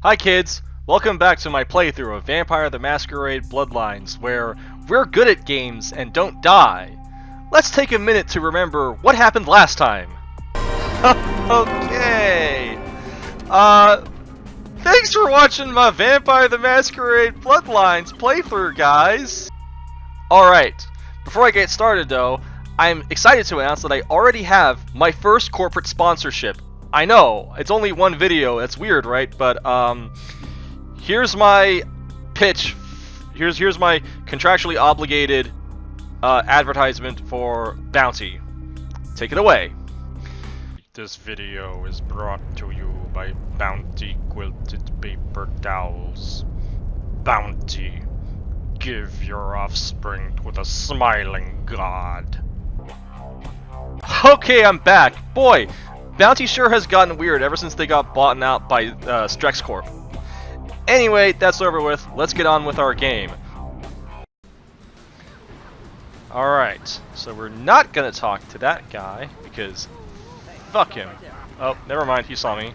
Hi kids! Welcome back to my playthrough of Vampire the Masquerade Bloodlines, where we're good at games and don't die. Let's take a minute to remember what happened last time. Okay! Thanks for watching my Vampire the Masquerade Bloodlines playthrough, guys! Alright, before I get started though, I'm excited to announce that I already have my first corporate sponsorship. I know, it's only one video, it's weird, right? But, here's my pitch. Here's my contractually obligated advertisement for Bounty. Take it away. This video is brought to you by Bounty Quilted Paper Towels. Bounty. Give your offspring with a smiling god. Okay, I'm back. Boy, Bounty sure has gotten weird ever since they got bought out by Strex Corp. Anyway, that's over with. Let's get on with our game. Alright, so we're not gonna talk to that guy, because fuck him. Oh, never mind, he saw me.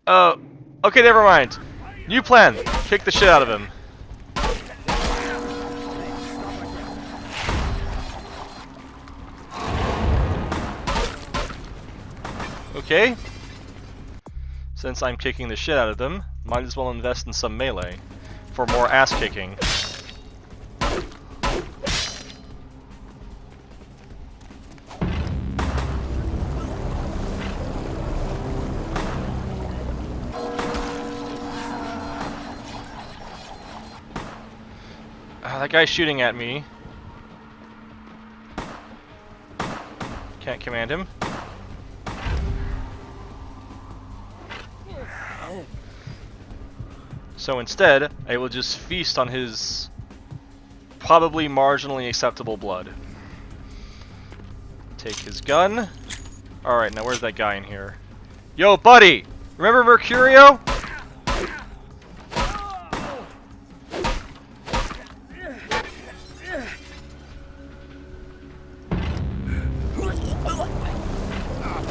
Oh, okay, never mind. New plan, kick the shit out of him. Okay. Since I'm kicking the shit out of them, might as well invest in some melee for more ass kicking. That guy's shooting at me. Can't command him. So instead, I will just feast on his probably marginally acceptable blood. Take his gun. Alright, now where's that guy in here? Yo, buddy! Remember Mercurio?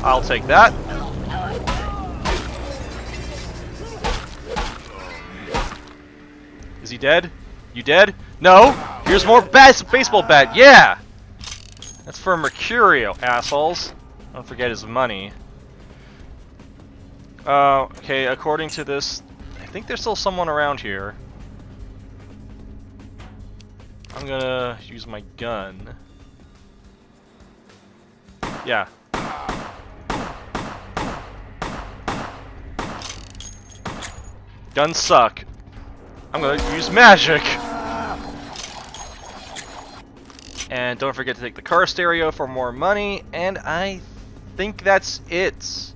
I'll take that. Is he dead? You dead? No! Here's more baseball bat! Yeah! That's for Mercurio, assholes. Don't forget his money. Okay, according to this, I think there's still someone around here. I'm gonna use my gun. Yeah. Guns suck. I'm gonna use magic! And don't forget to take the car stereo for more money, and I think that's it.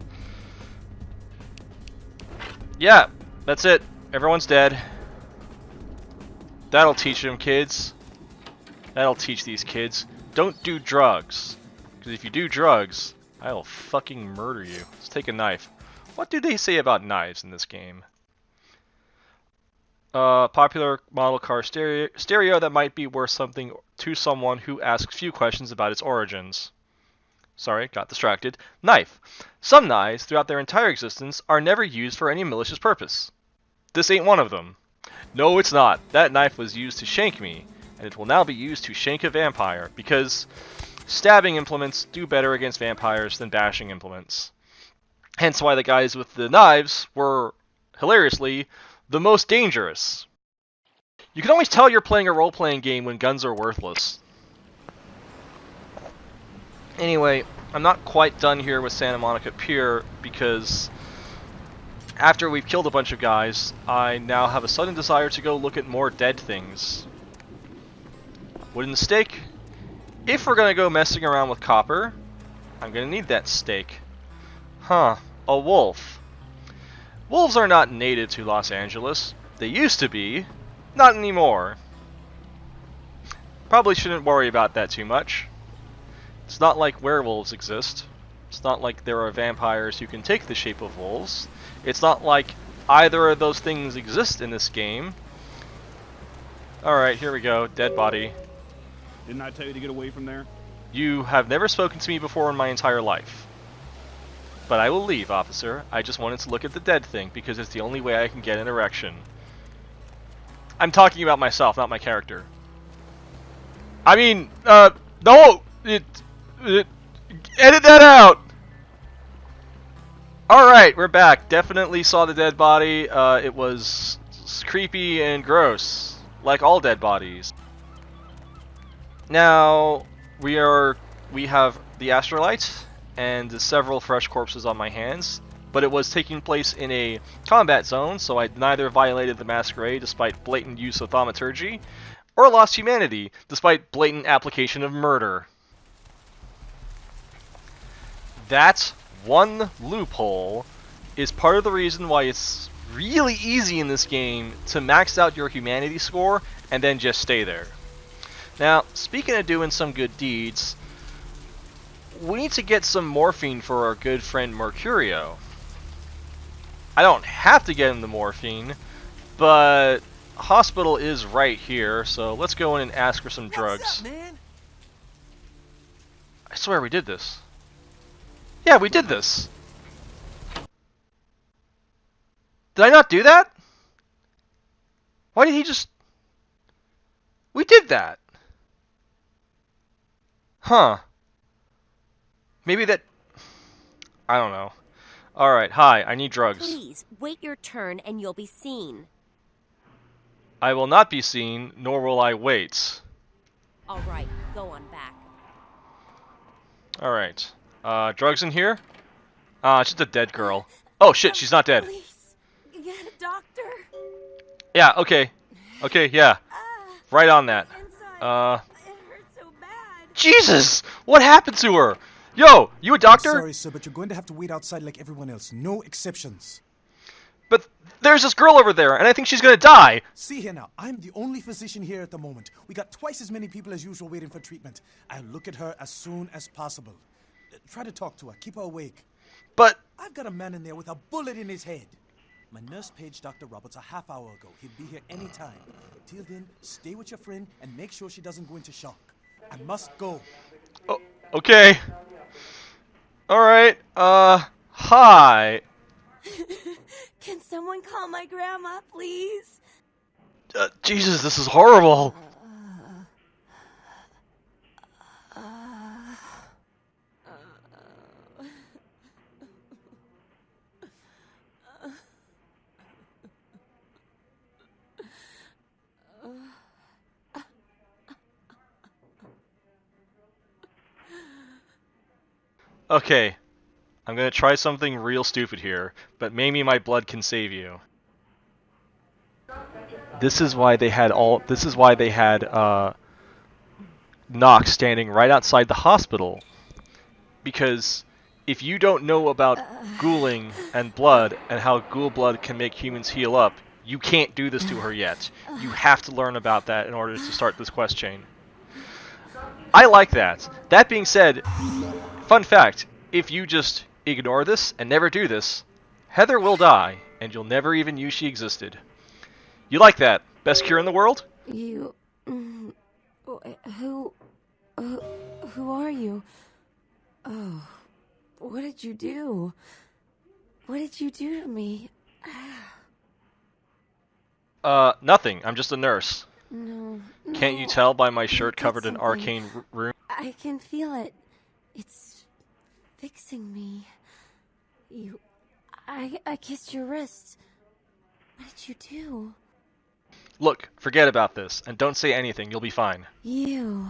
Yeah, that's it. Everyone's dead. That'll teach them, kids. That'll teach these kids. Don't do drugs. Because if you do drugs, I'll fucking murder you. Let's take a knife. What do they say about knives in this game? Popular model car stereo that might be worth something to someone who asks few questions about its origins. Sorry, got distracted. Knife. Some knives, throughout their entire existence, are never used for any malicious purpose. This ain't one of them. No, it's not. That knife was used to shank me, and it will now be used to shank a vampire, because stabbing implements do better against vampires than bashing implements. Hence why the guys with the knives were, hilariously, the most dangerous. You can always tell you're playing a role-playing game when guns are worthless. Anyway, I'm not quite done here with Santa Monica Pier because after we've killed a bunch of guys, I now have a sudden desire to go look at more dead things. Wooden stake? If we're gonna go messing around with copper, I'm gonna need that stake. Huh, a wolf. Wolves are not native to Los Angeles. They used to be. Not anymore. Probably shouldn't worry about that too much. It's not like werewolves exist. It's not like there are vampires who can take the shape of wolves. It's not like either of those things exist in this game. Alright, here we go. Dead body. Didn't I tell you to get away from there? You have never spoken to me before in my entire life. But I will leave, officer. I just wanted to look at the dead thing, because it's the only way I can get an erection. I'm talking about myself, not my character. I mean, no! Edit that out! Alright, we're back. Definitely saw the dead body. It was creepy and gross, like all dead bodies. Now, we have the Astrolight and several fresh corpses on my hands, but it was taking place in a combat zone, so I neither violated the Masquerade despite blatant use of thaumaturgy, or lost humanity despite blatant application of murder. That one loophole is part of the reason why it's really easy in this game to max out your humanity score and then just stay there. Now, speaking of doing some good deeds, we need to get some morphine for our good friend Mercurio. I don't have to get him the morphine, but hospital is right here, so let's go in and ask for some drugs. What's up, man? I swear we did this. Yeah, we did this. Did I not do that? Why did he just... We did that. Huh. Maybe that... I don't know. Alright, hi, I need drugs. Please, wait your turn and you'll be seen. I will not be seen, nor will I wait. Alright, go on back. Alright. Drugs in here? It's just a dead girl. Oh shit, she's not dead. Please, get a doctor. Yeah, okay. Okay, yeah. Right on that. Inside. It hurts so bad. Jesus! What happened to her? Yo, you a doctor? Sorry, sir, but you're going to have to wait outside like everyone else. No exceptions. But there's this girl over there, and I think she's gonna die. See here now, I'm the only physician here at the moment. We got twice as many people as usual waiting for treatment. I'll look at her as soon as possible. Try to talk to her. Keep her awake. But... I've got a man in there with a bullet in his head. My nurse paged Dr. Roberts a half hour ago. He'll be here any time. Till then, stay with your friend and make sure she doesn't go into shock. I must go. Oh, okay. Alright, hi. Can someone call my grandma, please? Jesus, this is horrible. Okay, I'm gonna try something real stupid here, but maybe my blood can save you. This is why they had Nox standing right outside the hospital. Because if you don't know about ghouling and blood and how ghoul blood can make humans heal up, you can't do this to her yet. You have to learn about that in order to start this quest chain. I like that. That being said, fun fact, if you just ignore this and never do this, Heather will die, and you'll never even use she existed. You like that? Best cure in the world? You... Who are you? Oh, what did you do? What did you do to me? Nothing. I'm just a nurse. No. Can't you tell by my shirt covered in arcane runes? I can feel it. It's fixing me. I kissed your wrist. What did you do? Look, forget about this, and don't say anything. You'll be fine. You.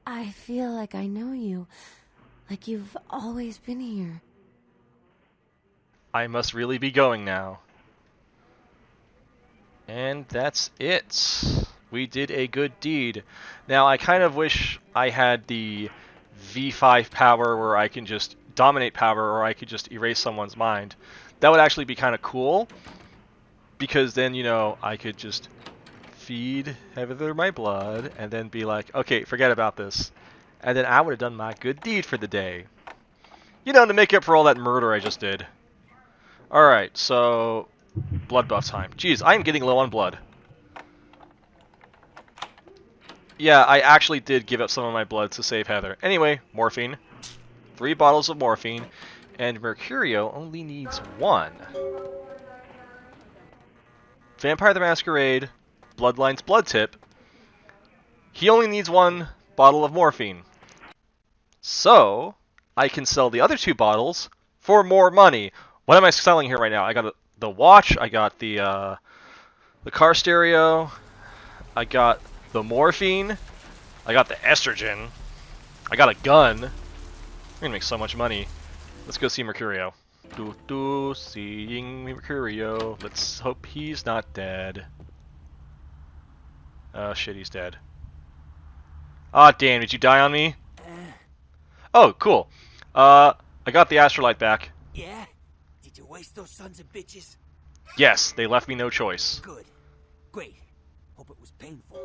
I feel like I know you. Like you've always been here. I must really be going now. And that's it. We did a good deed. Now, I kind of wish I had the V5 power where I can just dominate power, or I could just erase someone's mind. That would actually be kind of cool, because then, you know, I could just feed Heather my blood and then be like, okay, forget about this. And then I would have done my good deed for the day. You know, to make up for all that murder I just did. Alright, so... blood buff time. Jeez, I am getting low on blood. Yeah, I actually did give up some of my blood to save Heather. Anyway, morphine. 3 bottles of morphine. And Mercurio only needs one. Vampire the Masquerade, Bloodlines Blood Tip. He only needs one bottle of morphine. So, I can sell the other 2 bottles for more money. What am I selling here right now? I got the watch, I got the car stereo, I got the morphine, I got the estrogen, I got a gun. We're gonna make so much money. Let's go see Mercurio. Seeing Mercurio. Let's hope he's not dead. Oh shit, he's dead. Ah, damn, did you die on me? Oh, cool. I got the astrolight back. Yeah? Did you waste those sons of bitches? Yes, they left me no choice. Good. Great. Hope it was painful.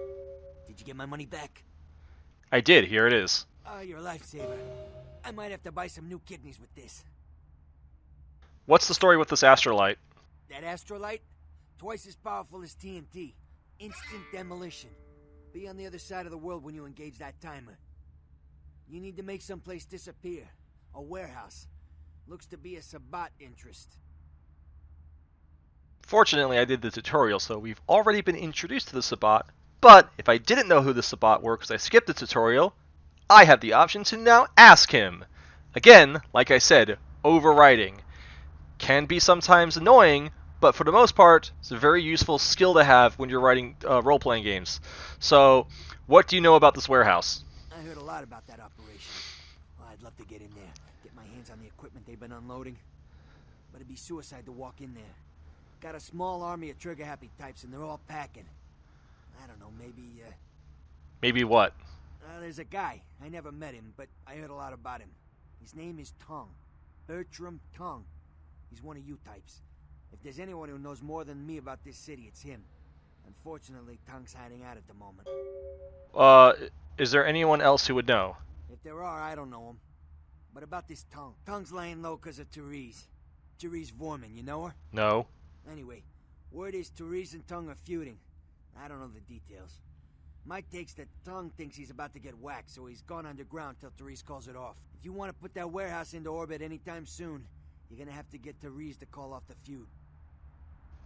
Did you get my money back? I did, here it is. Oh, you're a lifesaver. I might have to buy some new kidneys with this. What's the story with this astrolight? That astrolight? Twice as powerful as TNT. Instant demolition. Be on the other side of the world when you engage that timer. You need to make someplace disappear. A warehouse. Looks to be a Sabbat interest. Fortunately, I did the tutorial, so we've already been introduced to the Sabbat. But if I didn't know who the Sabbat were because I skipped the tutorial, I have the option to now ask him. Again, like I said, overriding. Can be sometimes annoying, but for the most part, it's a very useful skill to have when you're writing role-playing games. So, what do you know about this warehouse? I heard a lot about that operation. Well, I'd love to get in there, get my hands on the equipment they've been unloading. But it'd be suicide to walk in there. Got a small army of trigger-happy types, and they're all packing. I don't know, maybe, Maybe what? There's a guy. I never met him, but I heard a lot about him. His name is Tongue. Bertram Tongue. He's one of you types. If there's anyone who knows more than me about this city, it's him. Unfortunately, Tongue's hiding out at the moment. Is there anyone else who would know? If there are, I don't know him. But about this Tongue. Tongue's laying low because of Therese. Therese Vorman, you know her? No. Anyway, word is Therese and Tongue are feuding. I don't know the details. My take's that Tongue thinks he's about to get whacked, so he's gone underground till Therese calls it off. If you want to put that warehouse into orbit anytime soon, you're gonna have to get Therese to call off the feud.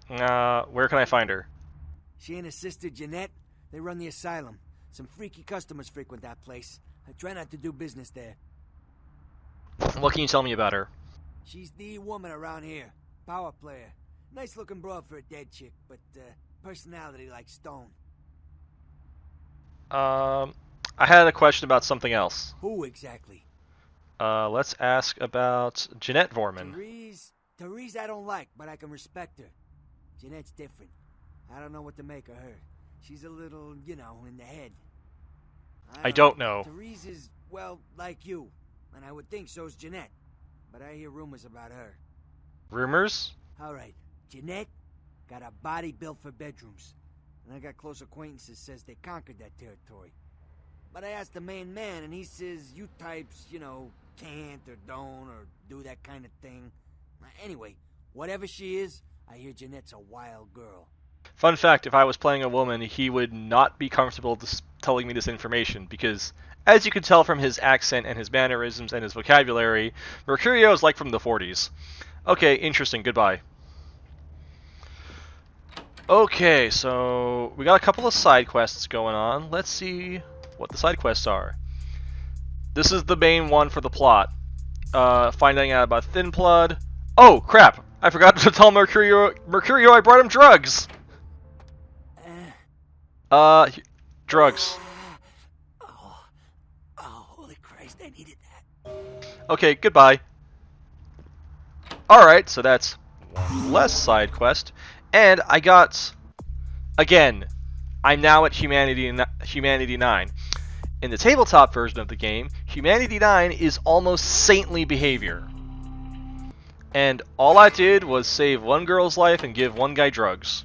Where can I find her? She and her sister Jeanette, they run the asylum. Some freaky customers frequent that place. I try not to do business there. What can you tell me about her? She's the woman around here. Power player. Nice looking broad for a dead chick, but personality like stone. I had a question about something else. Who exactly? Let's ask about Jeanette Vorman. Therese I don't like, but I can respect her. Jeanette's different. I don't know what to make of her. She's a little, you know, in the head. I don't know. Therese is, well, like you. And I would think so's Jeanette. But I hear rumors about her. Rumors? Alright, Jeanette got a body built for bedrooms. And I got close acquaintances says they conquered that territory. But I asked the main man and he says you types, you know, can't or don't or do that kind of thing. Anyway, whatever she is, I hear Jeanette's a wild girl. Fun fact, if I was playing a woman, he would not be comfortable telling me this information because, as you can tell from his accent and his mannerisms and his vocabulary, Mercurio is like from the 40s. Okay, interesting, goodbye. Okay, so we got a couple of side quests going on. Let's see what the side quests are. This is the main one for the plot. Finding out about Thin Blood. Oh, crap! I forgot to tell Mercurio I brought him drugs! Drugs. Oh, holy Christ, I needed that. Okay, goodbye. Alright, so that's one less side quest. And I got... Again, I'm now at Humanity 9. In the tabletop version of the game, Humanity 9 is almost saintly behavior. And all I did was save one girl's life and give one guy drugs.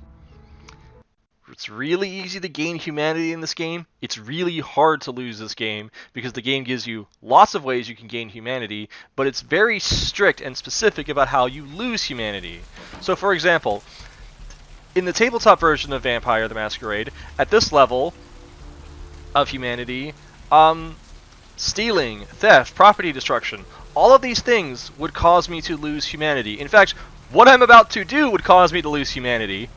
It's really easy to gain humanity in this game. It's really hard to lose this game because the game gives you lots of ways you can gain humanity, but it's very strict and specific about how you lose humanity. So for example, in the tabletop version of Vampire the Masquerade, at this level of humanity, stealing, theft, property destruction, all of these things would cause me to lose humanity. In fact, what I'm about to do would cause me to lose humanity.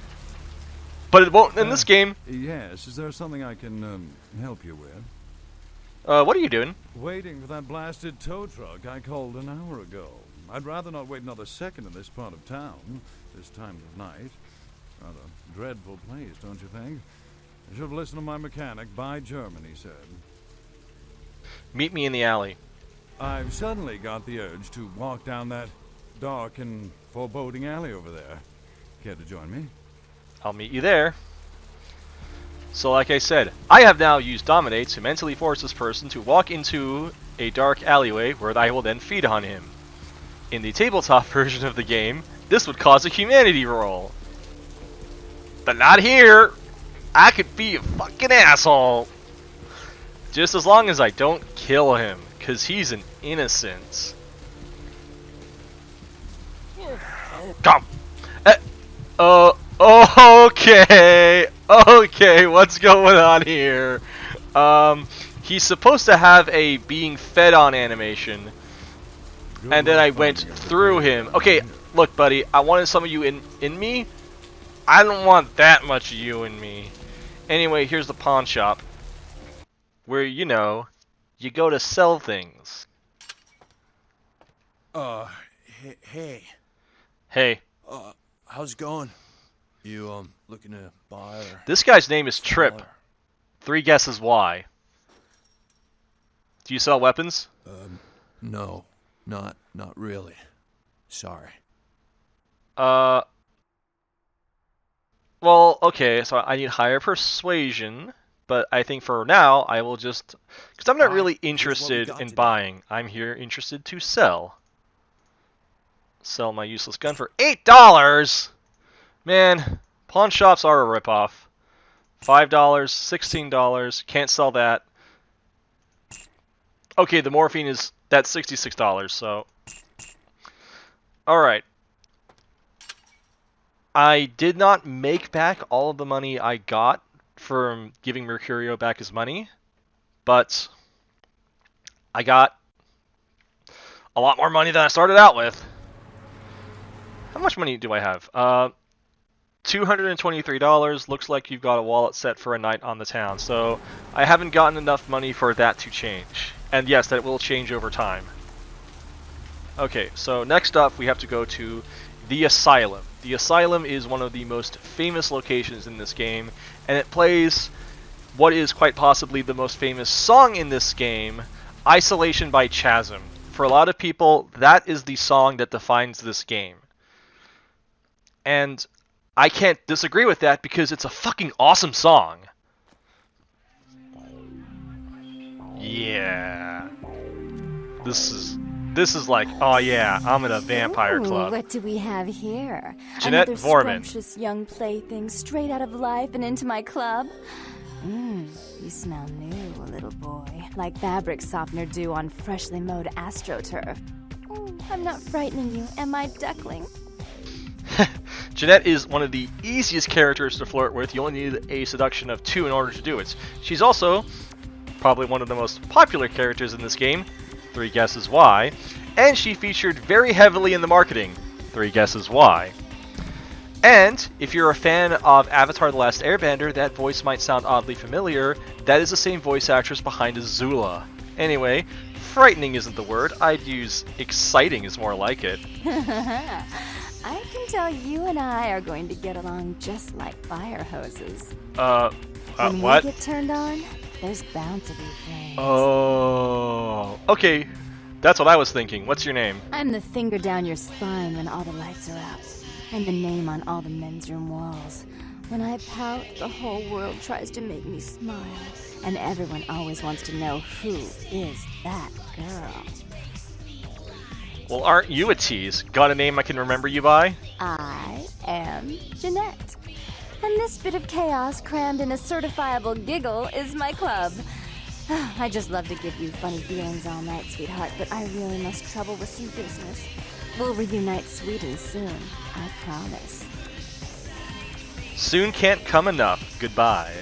But it won't in this game. Yes, is there something I can help you with? What are you doing? Waiting for that blasted tow truck I called an hour ago. I'd rather not wait another second in this part of town, this time of night. Rather dreadful place, don't you think? I should have listened to my mechanic. By German, he said. Meet me in the alley. I've suddenly got the urge to walk down that dark and foreboding alley over there. Care to join me? I'll meet you there. So like I said, I have now used Dominate to mentally force this person to walk into a dark alleyway where I will then feed on him. In the tabletop version of the game, this would cause a humanity roll. But not here! I could be a fucking asshole! Just as long as I don't kill him, because he's an innocent. Come! Okay! Okay, what's going on here? He's supposed to have a being fed on animation. And then I went through him. Okay, look buddy, I wanted some of you in me. I don't want that much of you in me. Anyway, here's the pawn shop. Where, you know, you go to sell things. Hey. Hey. How's it going? You, looking to buy or... This guy's name is Trip. 3 guesses why. Do you sell weapons? No. Not really. Sorry. Well, okay, so I need higher persuasion, but I think for now I will just... Because I'm not really interested in buying. I'm here interested to sell. Sell my useless gun for $8! Man, pawn shops are a ripoff. $5, $16, can't sell that. Okay, the morphine is... That's $66, so... Alright. I did not make back all of the money I got from giving Mercurio back his money, but I got a lot more money than I started out with. How much money do I have? $223. Looks like you've got a wallet set for a night on the town, so I haven't gotten enough money for that to change. And yes, that will change over time. Okay, so next up we have to go to the Asylum. The Asylum is one of the most famous locations in this game, and it plays what is quite possibly the most famous song in this game, Isolation by Chasm. For a lot of people, that is the song that defines this game. And I can't disagree with that because it's a fucking awesome song. Yeah. This is like, oh yeah, I'm in a vampire club. What do we have here? Jeanette Another Vorman. scrumptious young plaything straight out of life and into my club. You smell new, little boy. Like fabric softener dew on freshly mowed AstroTurf. I'm not frightening you, am I, duckling? Jeanette is one of the easiest characters to flirt with. You only need a seduction of 2 in order to do it. She's also probably one of the most popular characters in this game. 3 guesses why. And she featured very heavily in the marketing. 3 guesses why. And if you're a fan of Avatar: The Last Airbender, that voice might sound oddly familiar. That is the same voice actress behind Azula. Anyway, frightening isn't the word. I'd use exciting is more like it. I can tell you and I are going to get along just like fire hoses. When we get turned on, there's bound to be flames. Oh, okay. That's what I was thinking. What's your name? I'm the finger down your spine when all the lights are out. I'm the name on all the men's room walls. When I pout, the whole world tries to make me smile. And everyone always wants to know who is that girl. Well, aren't you a tease? Got a name I can remember you by? I am Jeanette. And this bit of chaos crammed in a certifiable giggle is my club. I just love to give you funny feelings all night, sweetheart, but I really must trouble with some business. We'll reunite sweet and soon, I promise. Soon can't come enough. Goodbye.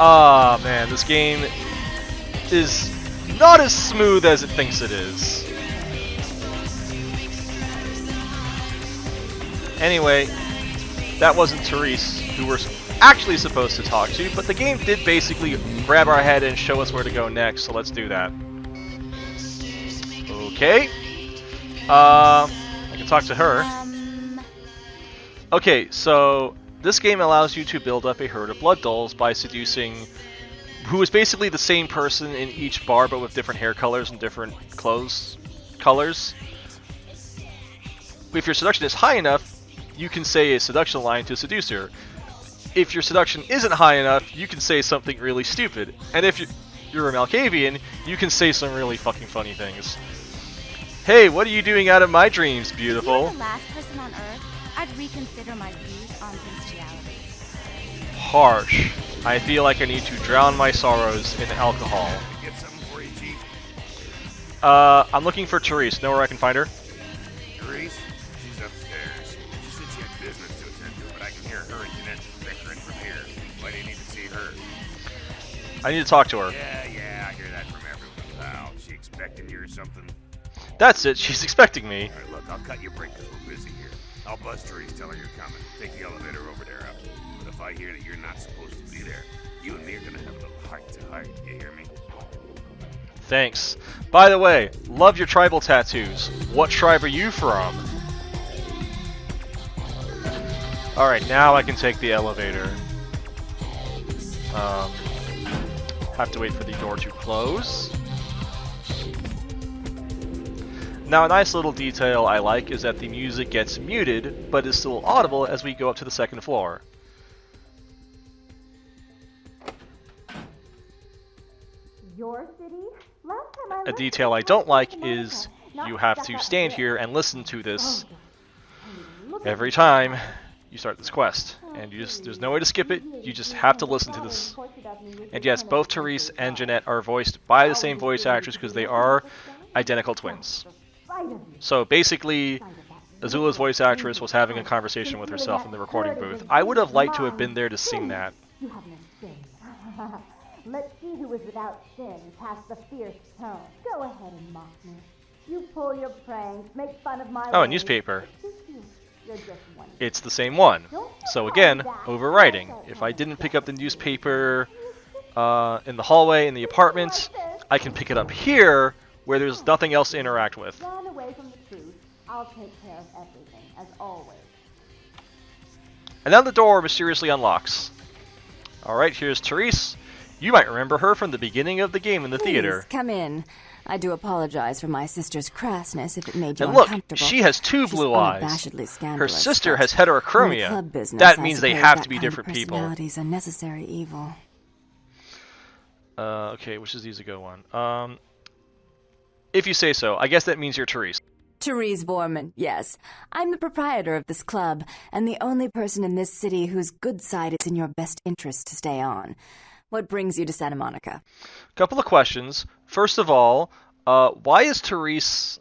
Ah, man, this game is not as smooth as it thinks it is. Anyway, that wasn't Therese, who we're actually supposed to talk to, but the game did basically grab our head and show us where to go next, so let's do that. Okay. I can talk to her. Okay, so this game allows you to build up a herd of blood dolls by seducing who is basically the same person in each bar, but with different hair colors and different clothes colors. If your seduction is high enough, you can say a seduction line to seduce her. If your seduction isn't high enough, you can say something really stupid. And if you're a Malkavian, you can say some really fucking funny things. Hey, what are you doing out of my dreams, beautiful? If you're the last person on Earth, I'd reconsider my views on bestiality. Harsh. I feel like I need to drown my sorrows in alcohol. Get something for you, Chief. I'm looking for Therese. Know where I can find her? Therese? She's upstairs. She said she had business to attend to, but I can hear her and Jeanette bickering from here. Why do you need to see her? I need to talk to her. Yeah, I hear that from everyone, pal. She expecting you or something? That's it. She's expecting me. Alright, look, I'll cut your break because we're busy here. I'll buzz Therese, tell her you're coming. Take the elevator over there up. But if I hear that you're not supposed to be there, you and me are gonna have a little heart-to-heart. You hear me? Thanks. By the way, love your tribal tattoos. What tribe are you from? Alright, now I can take the elevator. Have to wait for the door to close. Now, a nice little detail I like is that the music gets muted, but is still audible as we go up to the second floor. Your city? Last time I A detail I don't like is you have to stand here and listen to this every time you start this quest. And there's no way to skip it, you just have to listen to this. And yes, both Therese and Jeanette are voiced by the same voice actress because they are identical twins. So basically, Azula's voice actress was having a conversation with herself in the recording booth. I would have liked to have been there to sing that. You have no sin. Let's see who is without sin past the fierce tone. Go ahead and mock me. You pull your pranks, make fun of my Oh, a ways. newspaper. You're just one. It's the same one. So again, overwriting. If I didn't pick up the newspaper in the hallway in the apartment, I can pick it up here where there's nothing else to interact with. Run away from the truth. I'll take care of everything, as always. And then the door mysteriously unlocks. Alright, here's Therese. You might remember her from the beginning of the game in the theater. Please, come in. I do apologize for my sister's crassness if it made you And look, uncomfortable. she has two She's blue eyes. unabashedly scandalous, Her sister but has in the heterochromia. club business, That I means they suppose have that to be kind of different people. personality is a necessary evil. Okay, which is the easy go one? If you say so, I guess that means you're Therese. Therese Borman, yes. I'm the proprietor of this club, and the only person in this city whose good side it's in your best interest to stay on. What brings you to Santa Monica? Couple of questions. First of all, why is Therese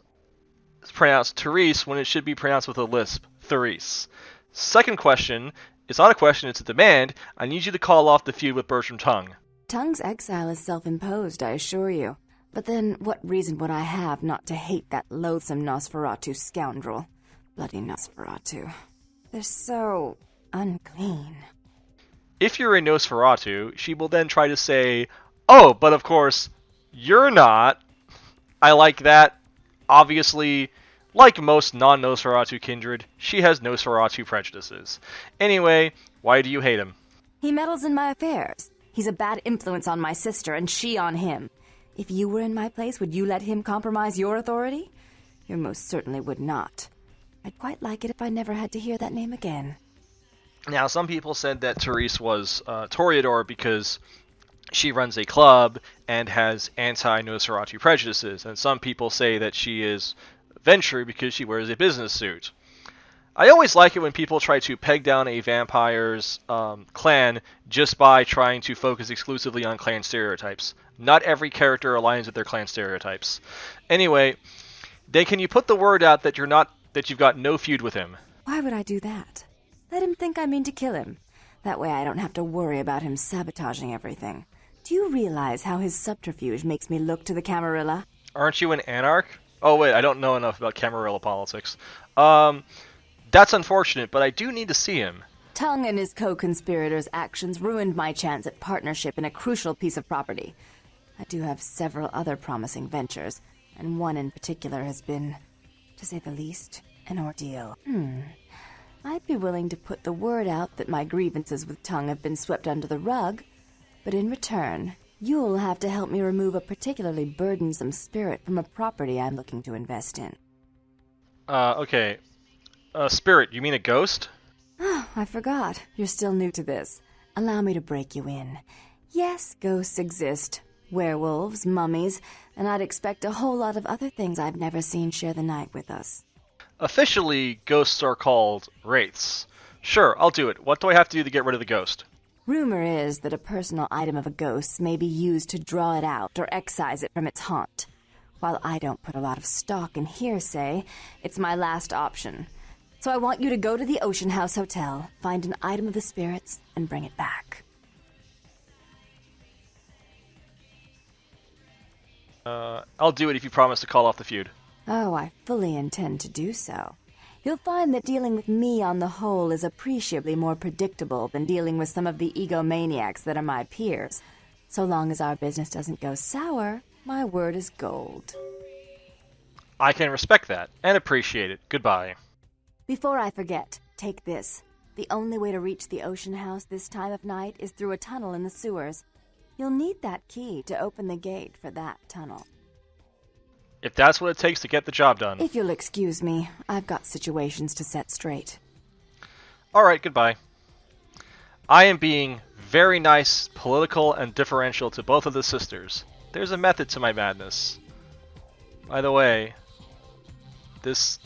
pronounced Therese when it should be pronounced with a lisp? Therese. Second question, it's not a question, it's a demand. I need you to call off the feud with Bertram Tongue. Tongue's exile is self-imposed, I assure you. But then, what reason would I have not to hate that loathsome Nosferatu scoundrel? Bloody Nosferatu. They're so unclean. If you're a Nosferatu, she will then try to say, oh, but of course, you're not. I like that. Obviously, like most non-Nosferatu kindred, she has Nosferatu prejudices. Anyway, why do you hate him? He meddles in my affairs. He's a bad influence on my sister, and she on him. If you were in my place, would you let him compromise your authority? You most certainly would not. I'd quite like it if I never had to hear that name again. Now, some people said that Therese was Toreador because she runs a club and has anti-Nosferatu prejudices, and some people say that she is Ventru because she wears a business suit. I always like it when people try to peg down a vampire's clan just by trying to focus exclusively on clan stereotypes. Not every character aligns with their clan stereotypes. Anyway, then can you put the word out that you've got no feud with him? Why would I do that? Let him think I mean to kill him. That way I don't have to worry about him sabotaging everything. Do you realize how his subterfuge makes me look to the Camarilla? Aren't you an anarch? Oh wait, I don't know enough about Camarilla politics. That's unfortunate, but I do need to see him. Tongue and his co-conspirators' actions ruined my chance at partnership in a crucial piece of property. I do have several other promising ventures, and one in particular has been, to say the least, an ordeal. I'd be willing to put the word out that my grievances with Tongue have been swept under the rug, but in return, you'll have to help me remove a particularly burdensome spirit from a property I'm looking to invest in. Okay. Spirit, you mean a ghost? I forgot. You're still new to this. Allow me to break you in. Yes, ghosts exist. Werewolves, mummies, and I'd expect a whole lot of other things I've never seen share the night with us. Officially, ghosts are called wraiths. Sure, I'll do it. What do I have to do to get rid of the ghost? Rumor is that a personal item of a ghost's may be used to draw it out or excise it from its haunt. While I don't put a lot of stock in hearsay, it's my last option. So I want you to go to the Ocean House Hotel, find an item of the spirits, and bring it back. I'll do it if you promise to call off the feud. Oh, I fully intend to do so. You'll find that dealing with me on the whole is appreciably more predictable than dealing with some of the egomaniacs that are my peers. So long as our business doesn't go sour, my word is gold. I can respect that, and appreciate it. Goodbye. Before I forget, take this. The only way to reach the Ocean House this time of night is through a tunnel in the sewers. You'll need that key to open the gate for that tunnel. If that's what it takes to get the job done. If you'll excuse me, I've got situations to set straight. Alright, goodbye. I am being very nice, political, and differential to both of the sisters. There's a method to my madness. By the way, this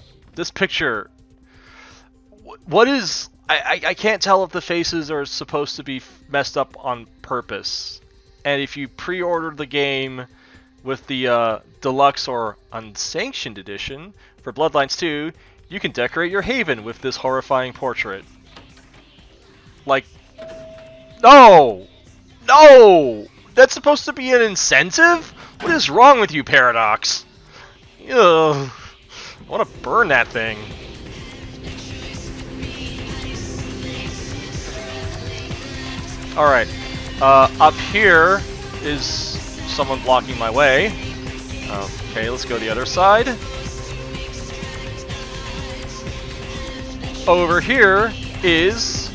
picture... What is... I can't tell if the faces are supposed to be messed up on purpose. And if you pre-ordered the game with the deluxe or unsanctioned edition for Bloodlines 2, you can decorate your haven with this horrifying portrait. Like... No! No! That's supposed to be an incentive? What is wrong with you, Paradox? Ugh. I want to burn that thing. Alright. Up here is someone blocking my way. Okay, let's go the other side. Over here is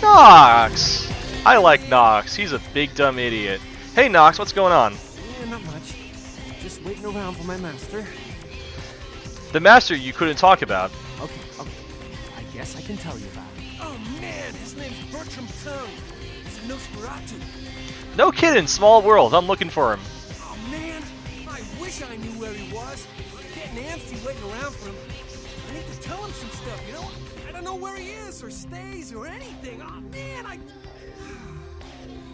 Nox. I like Nox. He's a big dumb idiot. Hey Nox, what's going on? Yeah, not much. Just waiting around for my master. The master you couldn't talk about. Okay. I guess I can tell you about it. Oh man, his name's Bertram Tongue. He's a Nosferatu. No kidding, small world. I'm looking for him. Oh man, I wish I knew where he was. I'm getting antsy waiting around for him. I need to tell him some stuff, you know? I don't know where he is or stays or anything. Oh man,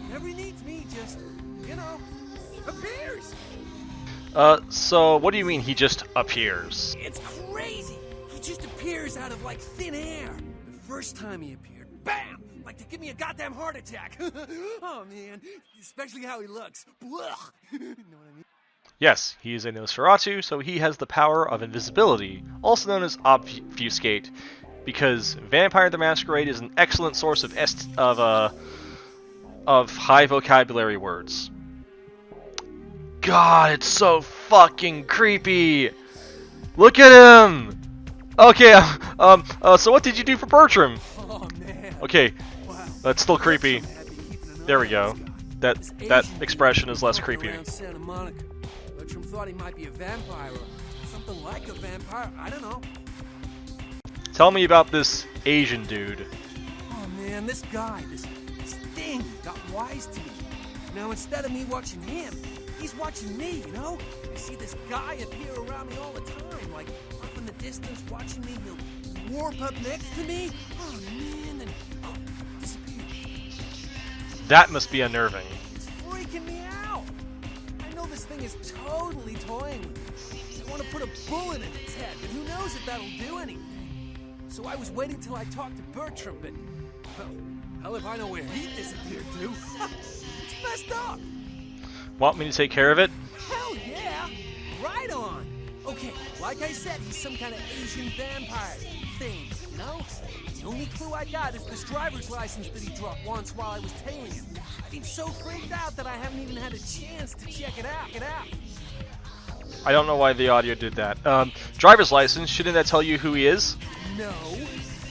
Whenever he needs me, just, you know, appears. So what do you mean he just appears? It's crazy. He just appears out of like thin air. The first time he appeared, bam! Like to give me a goddamn heart attack. Oh man, especially how he looks. Blah. You know what I mean? Yes, he is a Nosferatu, so he has the power of invisibility, also known as obfuscate, because Vampire the Masquerade is an excellent source of high vocabulary words. God, it's so fucking creepy. Look at him. Okay, so what did you do for Bertram? Oh man. Okay, Wow. that's still creepy. There we go. That expression is less creepy. Around Santa Monica. Bertram thought he might be a vampire or something like a vampire. I don't know. Tell me about this Asian dude. Oh man, this guy, this thing got wise to me. Now instead of me watching him, he's watching me, you know? I see this guy appear around me all the time, like off in the distance watching me. He'll warp up next to me. Oh man, and disappear. That must be unnerving. It's freaking me out. I know this thing is totally toying with me. I want to put a bullet in its head, but who knows if that'll do anything. So I was waiting till I talked to Bertram, but, well, hell if I know where he disappeared to. It's messed up. want me to take care of it? Hell yeah! Right on! Okay, like I said, he's some kind of Asian vampire thing, you know? The only clue I got is this driver's license that he dropped once while I was tailing him. I've been so freaked out that I haven't even had a chance to check it out. I don't know why the audio did that. Driver's license, shouldn't that tell you who he is? No,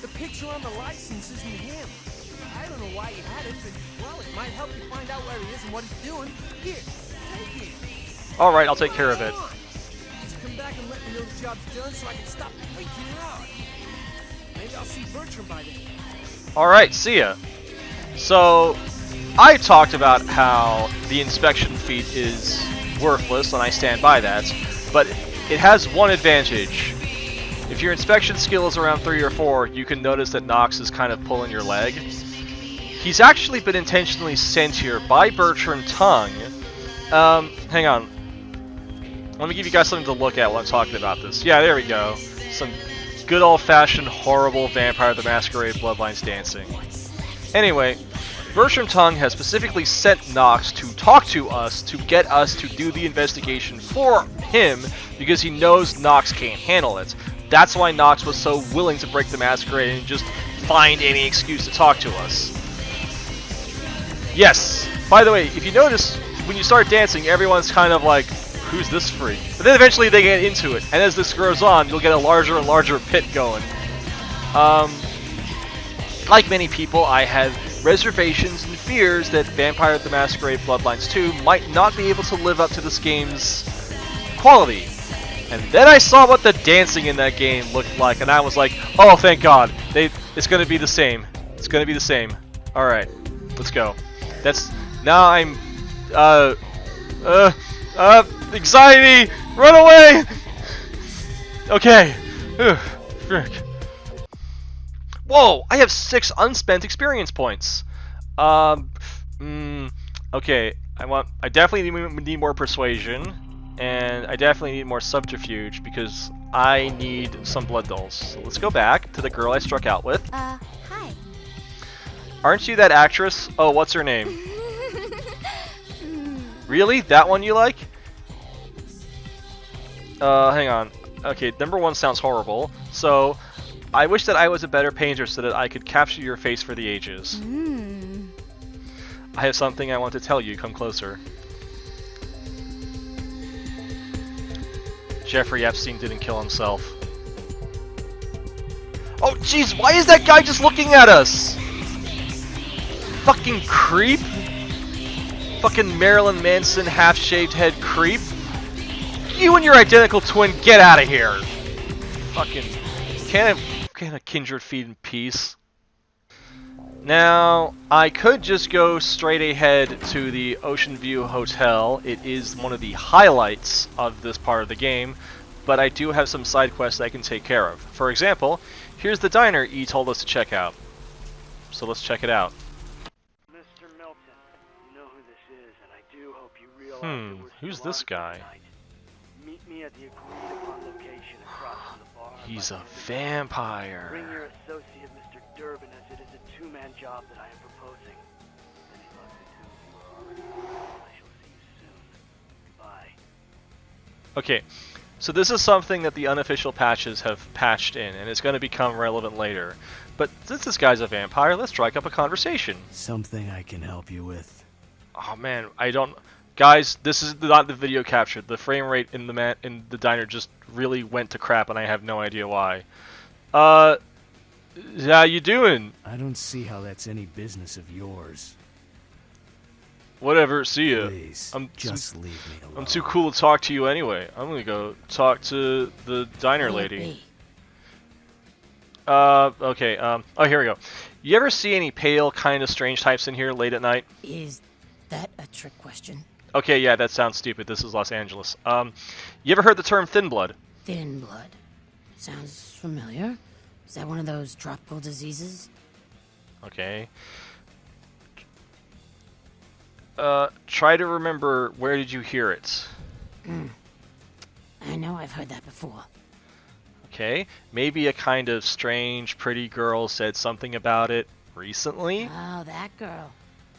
the picture on the license isn't him. I don't know why he had it, but, well, it might help you find out where he is and what he's doing. Here, take it. Alright, I'll take care of it. Just come back and let me know the job's done so I can stop freaking out. Maybe I'll see Bertram by then. Alright, see ya. So, I talked about how the inspection feat is worthless, and I stand by that, but it has one advantage. If your inspection skill is around 3 or 4, you can notice that Nox is kind of pulling your leg. He's actually been intentionally sent here by Bertram Tongue. Hang on. Let me give you guys something to look at while I'm talking about this. Yeah, there we go. Some good old-fashioned horrible Vampire the Masquerade Bloodlines dancing. Anyway, Bertram Tongue has specifically sent Nox to talk to us to get us to do the investigation for him because he knows Nox can't handle it. That's why Nox was so willing to break the Masquerade and just find any excuse to talk to us. Yes, by the way, if you notice, when you start dancing, everyone's kind of like, who's this freak? But then eventually they get into it, and as this grows on, you'll get a larger and larger pit going. Like many people, I have reservations and fears that Vampire the Masquerade Bloodlines 2 might not be able to live up to this game's quality. And then I saw what the dancing in that game looked like, and I was like, oh, thank God, it's going to be the same. It's going to be the same. Alright, let's go. Now I'm, anxiety! Run away! Okay. Frick. Whoa! I have 6 unspent experience points. Okay. I definitely need more persuasion, and I definitely need more subterfuge because I need some blood dolls. So let's go back to the girl I struck out with. Hi. Aren't you that actress? Oh, what's her name? Really? That one you like? Hang on. Okay, number 1 sounds horrible. So, I wish that I was a better painter so that I could capture your face for the ages. I have something I want to tell you. Come closer. Jeffrey Epstein didn't kill himself. Oh, jeez, why is that guy just looking at us? Fucking creep. Fucking Marilyn Manson half-shaved head creep. You and your identical twin, get out of here. Fucking can't a kindred feed in peace. Now, I could just go straight ahead to the Ocean View Hotel. It is one of the highlights of this part of the game, but I do have some side quests I can take care of. For example, here's the diner E told us to check out. So let's check it out. Mr. Milton, you know who this is, and I do hope you realize that we're who's still this on guy? tonight. Meet me at the agreed upon location across from the bar. He's by a the end. vampire. Bring your associate, Mr. Durbin, as it is a two-man job that I am proposing. Any luck, the two of you are. I shall see you soon. Goodbye. Okay, so this is something that the unofficial patches have patched in, and it's going to become relevant later. But since this guy's a vampire, let's strike up a conversation. Something I can help you with. Oh man, I don't... Guys, this is not the video captured. The frame rate in the diner just really went to crap, and I have no idea why. How you doing? I don't see how that's any business of yours. Whatever, see ya. Please, just leave me alone. I'm too cool to talk to you anyway. I'm gonna go talk to the diner lady. Okay, oh, here we go. You ever see any pale, kind of strange types in here late at night? Is that a trick question? Okay, yeah, that sounds stupid. This is Los Angeles. You ever heard the term thin blood? Thin blood. Sounds familiar. Is that one of those tropical diseases? Okay. Try to remember, where did you hear it? I know I've heard that before. Okay, maybe a kind of strange, pretty girl said something about it recently? Oh, that girl.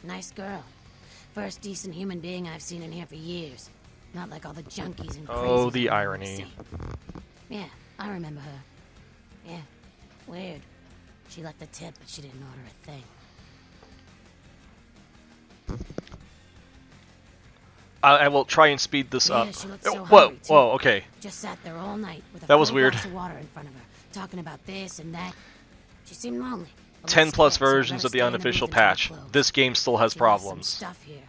Nice girl. First decent human being I've seen in here for years. Not like all the junkies and Oh, crazies the I irony. see. Yeah, I remember her. Yeah, weird. She left a tip, but she didn't order a thing. I will try and speed this Yeah, up. she looked so Whoa, hungry, too. whoa, okay. Just sat there all night with a That was full weird. glass of water in front of her, talking about this and that. She seemed lonely. a little 10 plus scared, so I let versions her of the stay in unofficial booth until it patch. closed. This game still has She left problems. some stuff here.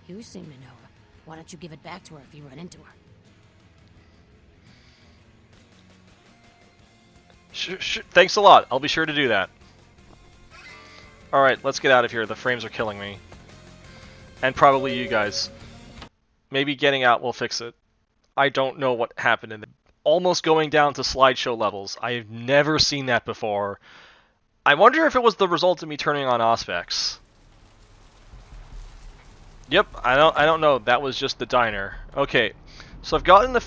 You seem to know her. Why don't you give it back to her if you run into her? Thanks a lot. I'll be sure to do that. Alright, let's get out of here. The frames are killing me. And probably you guys. Maybe getting out will fix it. I don't know what happened in it. Almost going down to slideshow levels. I've never seen that before. I wonder if it was the result of me turning on Auspex. Yep, I don't know. That was just the diner. Okay, so I've gotten a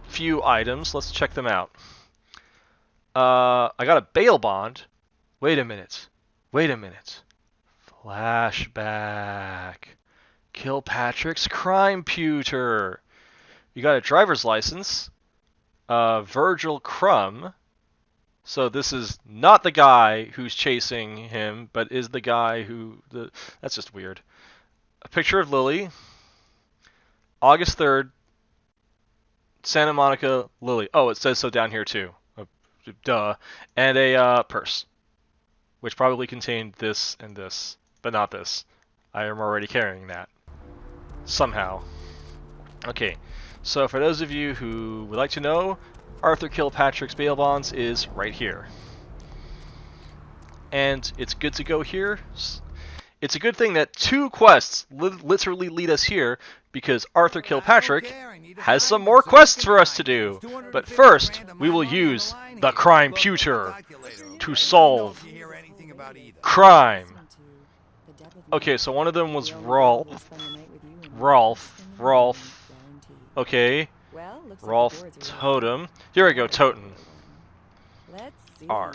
few items. Let's check them out. I got a bail bond. Wait a minute. Flashback. Kilpatrick's crime pewter. You got a driver's license. Virgil Crumb. So this is not the guy who's chasing him, but is the guy who... That's just weird. A picture of Lily. August 3rd. Santa Monica, Lily. Oh, it says so down here too. Duh. And a purse. Which probably contained this and this. But not this. I am already carrying that. Somehow. Okay. So for those of you who would like to know, Arthur Kilpatrick's bail bonds is right here. And it's good to go here. It's a good thing that 2 quests literally lead us here, because Arthur Kilpatrick has some more quests for us to do. But first, we will use the crime pewter to solve crime. Okay, so one of them was Rolf. Okay. Rolf Totem. Here we go, Totem. R.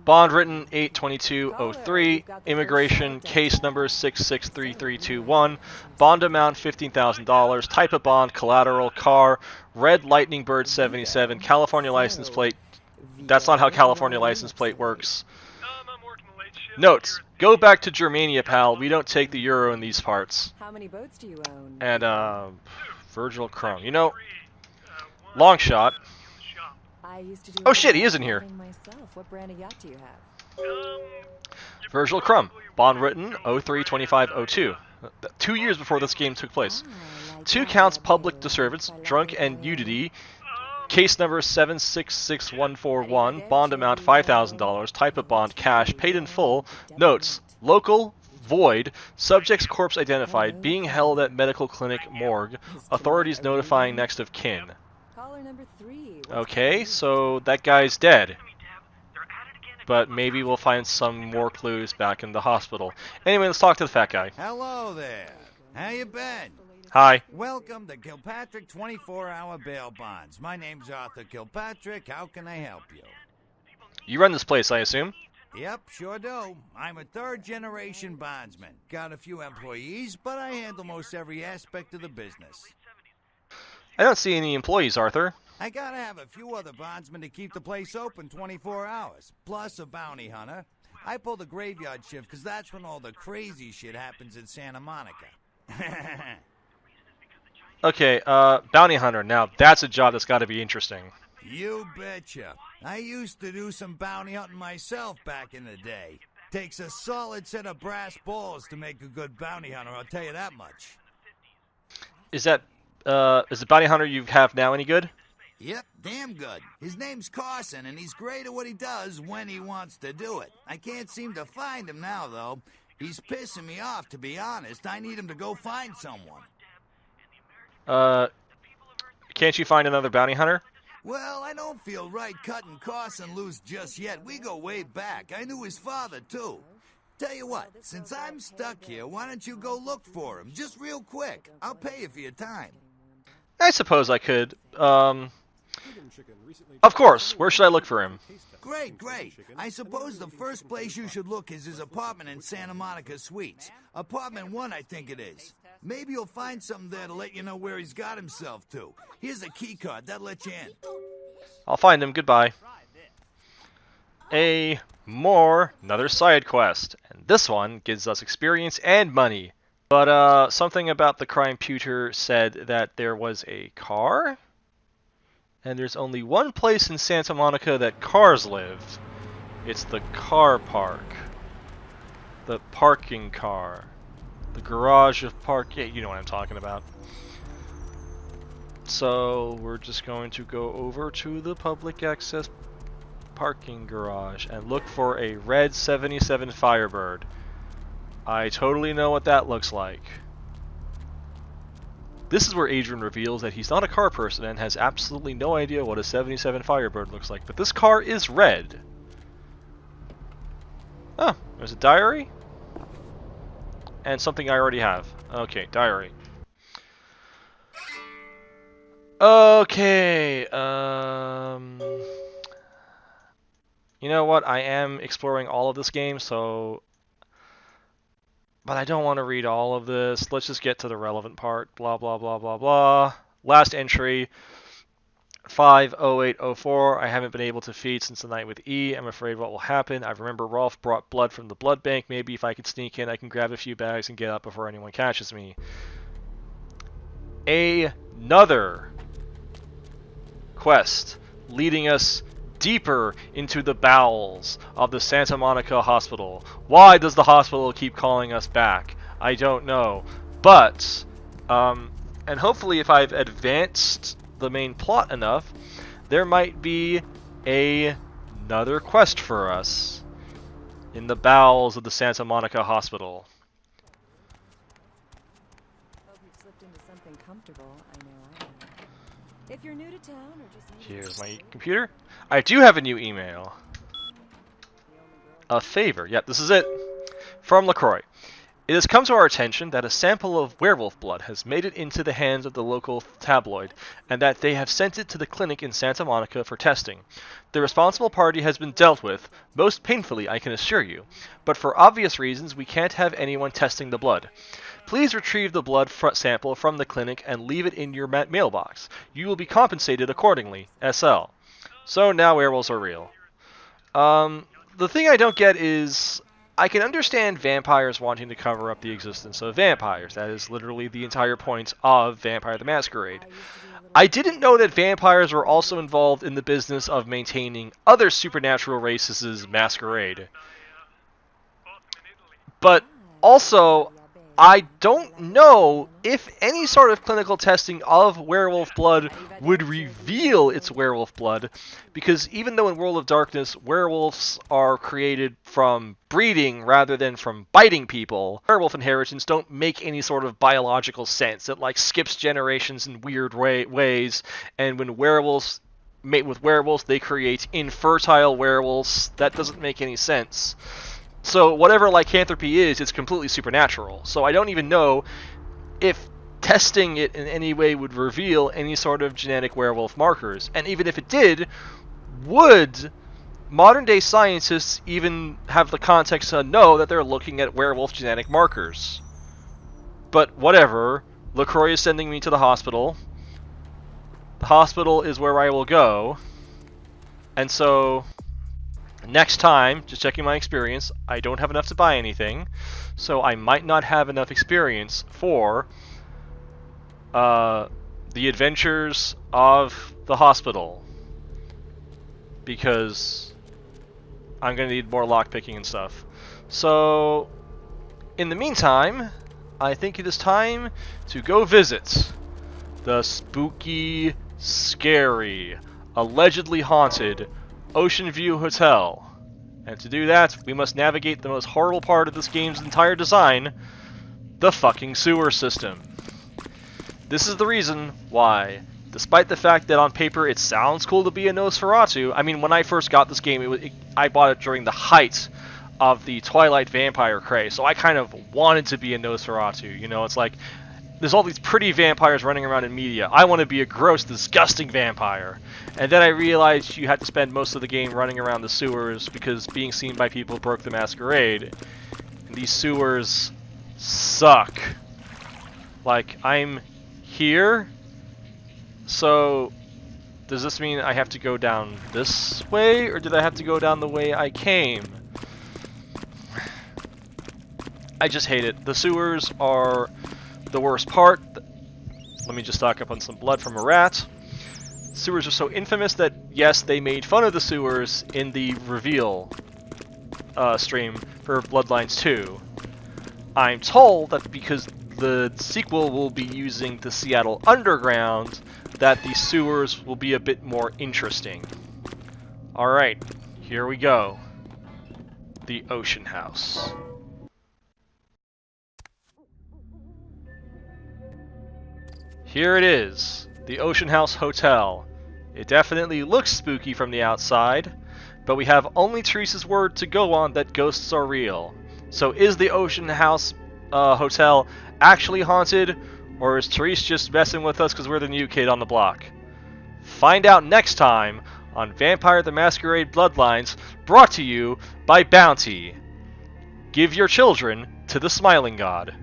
Bond written 8/22/03. Immigration case number 663321. Bond amount $15,000. Type of bond collateral car. Red Lightning Bird 77. California license plate. That's not how California license plate works. Notes. Go back to Germania, pal. We don't take the euro in these parts. How many boats do you own? And Virgil Crumb. You know, long shot. Oh shit, he is in here. What brand of yacht do you have? Virgil Crumb. Bond written 03/25/02. 2 years before this game took place. 2 counts public disturbance, drunk and nudity. Case number 766141. Bond amount $5,000. Type of bond cash. Paid in full. Notes. Local. Void. Subject's corpse identified. Being held at medical clinic morgue. Authorities notifying next of kin. Caller number 3. Okay, so that guy's dead. But maybe we'll find some more clues back in the hospital. Anyway, let's talk to the fat guy. Hello there. How you been? Hi. Welcome to Kilpatrick 24-hour bail bonds. My name's Arthur Kilpatrick. How can I help you? You run this place, I assume? Yep, sure do. I'm a 3rd-generation bondsman. Got a few employees, but I handle most every aspect of the business. I don't see any employees, Arthur. I gotta have a few other bondsmen to keep the place open 24 hours, plus a bounty hunter. I pull the graveyard shift because that's when all the crazy shit happens in Santa Monica. Okay, bounty hunter. Now, that's a job that's got to be interesting. You betcha. I used to do some bounty hunting myself back in the day. Takes a solid set of brass balls to make a good bounty hunter, I'll tell you that much. Is the bounty hunter you have now any good? Yep, damn good. His name's Carson, and he's great at what he does when he wants to do it. I can't seem to find him now, though. He's pissing me off, to be honest. I need him to go find someone. Can't you find another bounty hunter? Well, I don't feel right cutting Carson loose just yet. We go way back. I knew his father, too. Tell you what, since I'm stuck here, why don't you go look for him? Just real quick. I'll pay you for your time. I suppose I could. Of course, where should I look for him? Great, great. I suppose the first place you should look is his apartment in Santa Monica Suites. Apartment 1, I think it is. Maybe you'll find something there to let you know where he's got himself to. Here's a key card, that'll let you in. I'll find him, goodbye. Another side quest. And this one gives us experience and money. But something about the crime pewter said that there was a car? And there's only one place in Santa Monica that cars live. It's the car park. The parking car. The garage of park... Yeah, you know what I'm talking about. So, we're just going to go over to the public access parking garage and look for a red 77 Firebird. I totally know what that looks like. This is where Adrian reveals that he's not a car person and has absolutely no idea what a 77 Firebird looks like. But this car is red. Oh, there's a diary? And something I already have. Okay, diary. Okay, you know what? I am exploring all of this game, so... But I don't want to read all of this. Let's just get to the relevant part. Blah, blah, blah, blah, blah. Last entry, 50804. I haven't been able to feed since the night with E. I'm afraid what will happen. I remember Rolf brought blood from the blood bank. Maybe if I could sneak in, I can grab a few bags and get up before anyone catches me. Another quest leading us deeper into the bowels of the Santa Monica Hospital. Why does the hospital keep calling us back? I don't know. But, and hopefully if I've advanced the main plot enough, there might be another quest for us in the bowels of the Santa Monica Hospital. Hope you've slipped into something comfortable. I know I am. If you're new to town or just need Here's my computer. I do have a new email. A favor. Yep, this is it. From LaCroix. It has come to our attention that a sample of werewolf blood has made it into the hands of the local tabloid, and that they have sent it to the clinic in Santa Monica for testing. The responsible party has been dealt with, most painfully, I can assure you, but for obvious reasons we can't have anyone testing the blood. Please retrieve the blood sample from the clinic and leave it in your mailbox. You will be compensated accordingly. SL. So now werewolves are real. The thing I don't get is, I can understand vampires wanting to cover up the existence of vampires. That is literally the entire point of Vampire the Masquerade. I didn't know that vampires were also involved in the business of maintaining other supernatural races' masquerade. But also, I don't know if any sort of clinical testing of werewolf blood would reveal it's werewolf blood, because even though in World of Darkness, werewolves are created from breeding rather than from biting people, werewolf inheritance don't make any sort of biological sense. It like skips generations in weird ways, and when werewolves mate with werewolves, they create infertile werewolves. That doesn't make any sense. So whatever lycanthropy is, it's completely supernatural. So I don't even know if testing it in any way would reveal any sort of genetic werewolf markers. And even if it did, would modern day scientists even have the context to know that they're looking at werewolf genetic markers? But whatever. LaCroix is sending me to the hospital. The hospital is where I will go. And so... next time, just checking my experience, I don't have enough to buy anything, so I might not have enough experience for the adventures of the hospital, because I'm going to need more lockpicking and stuff. So, in the meantime, I think it is time to go visit the spooky, scary, allegedly haunted Ocean View Hotel. And to do that, we must navigate the most horrible part of this game's entire design, the fucking sewer system. This is the reason why, despite the fact that on paper it sounds cool to be a Nosferatu, I mean, when I first got this game, I bought it during the height of the Twilight vampire craze, so I kind of wanted to be a Nosferatu, you know, it's like, there's all these pretty vampires running around in media. I want to be a gross, disgusting vampire. And then I realized you had to spend most of the game running around the sewers because being seen by people broke the masquerade. And these sewers suck. Like, I'm here, so does this mean I have to go down this way, or did I have to go down the way I came? I just hate it. The sewers are the worst part. Let me just stock up on some blood from a rat. Sewers are so infamous that, yes, they made fun of the sewers in the reveal stream for Bloodlines 2. I'm told that because the sequel will be using the Seattle Underground, that the sewers will be a bit more interesting. Alright, here we go. The Ocean House. Here it is, the Ocean House Hotel. It definitely looks spooky from the outside, but we have only Teresa's word to go on that ghosts are real. So is the Ocean House Hotel actually haunted, or is Teresa just messing with us because we're the new kid on the block? Find out next time on Vampire the Masquerade Bloodlines, brought to you by Bounty. Give your children to the Smiling God.